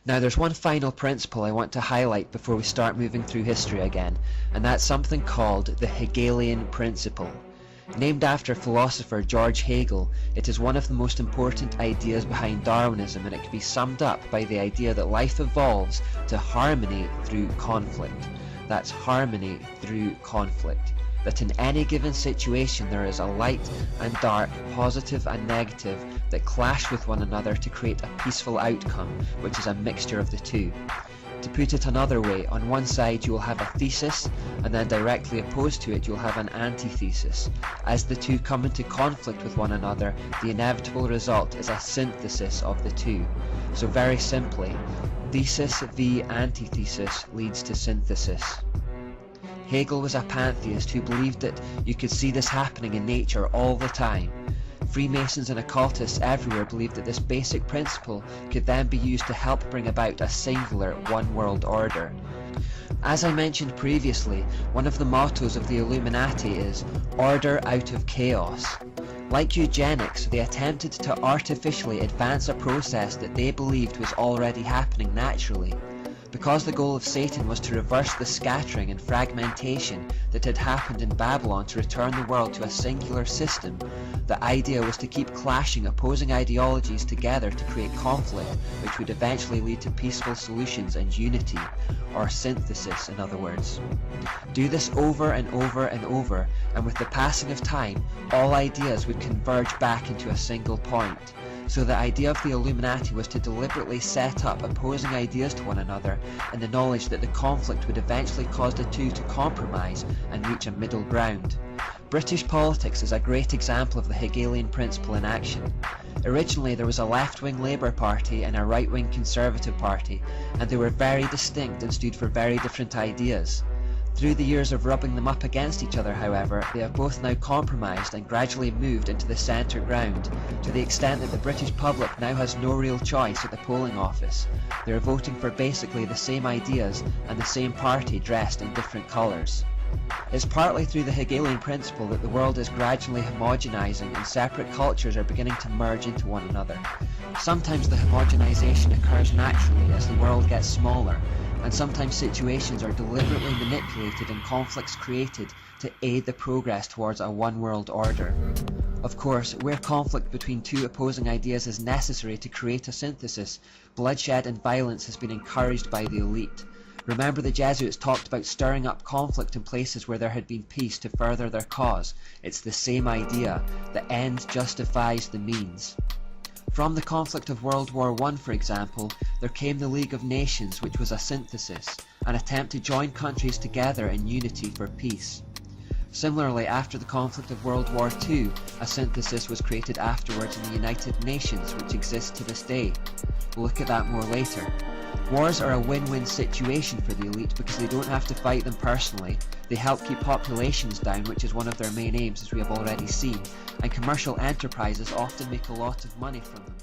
Now there's one final principle I want to highlight before we start moving through history again, and that's something called the Hegelian principle. Named after philosopher George Hegel, it is one of the most important ideas behind Darwinism, and it can be summed up by the idea that life evolves to harmony through conflict. That's harmony through conflict. That in any given situation there is a light and dark, positive and negative that clash with one another to create a peaceful outcome, which is a mixture of the two. To put it another way, on one side you will have a thesis, and then directly opposed to it you'll have an antithesis. As the two come into conflict with one another, the inevitable result is a synthesis of the two. So very simply, thesis v antithesis leads to synthesis. Hegel was a pantheist who believed that you could see this happening in nature all the time. Freemasons and occultists everywhere believed that this basic principle could then be used to help bring about a singular one-world order. As I mentioned previously, one of the mottos of the Illuminati is "Order out of chaos." Like eugenics, they attempted to artificially advance a process that they believed was already happening naturally. Because the goal of Satan was to reverse the scattering and fragmentation that had happened in Babylon to return the world to a singular system, the idea was to keep clashing opposing ideologies together to create conflict, which would eventually lead to peaceful solutions and unity, or synthesis in other words. Do this over and over and over, and with the passing of time, all ideas would converge back into a single point. So the idea of the Illuminati was to deliberately set up opposing ideas to one another in the knowledge that the conflict would eventually cause the two to compromise and reach a middle ground. British politics is a great example of the Hegelian principle in action. Originally there was a left-wing Labour Party and a right-wing Conservative Party, and they were very distinct and stood for very different ideas. Through the years of rubbing them up against each other, however, they have both now compromised and gradually moved into the centre ground, to the extent that the British public now has no real choice at the polling office. They are voting for basically the same ideas and the same party dressed in different colours. It's partly through the Hegelian principle that the world is gradually homogenising and separate cultures are beginning to merge into one another. Sometimes the homogenisation occurs naturally as the world gets smaller, and sometimes situations are deliberately manipulated and conflicts created to aid the progress towards a one-world order. Of course, where conflict between two opposing ideas is necessary to create a synthesis, bloodshed and violence has been encouraged by the elite. Remember, the Jesuits talked about stirring up conflict in places where there had been peace to further their cause. It's the same idea. The end justifies the means. From the conflict of World War I, for example, there came the League of Nations, which was a synthesis, an attempt to join countries together in unity for peace. Similarly, after the conflict of World War II, a synthesis was created afterwards in the United Nations, which exists to this day. We'll look at that more later. Wars are a win-win situation for the elite because they don't have to fight them personally, they help keep populations down, which is one of their main aims as we have already seen, and commercial enterprises often make a lot of money from them.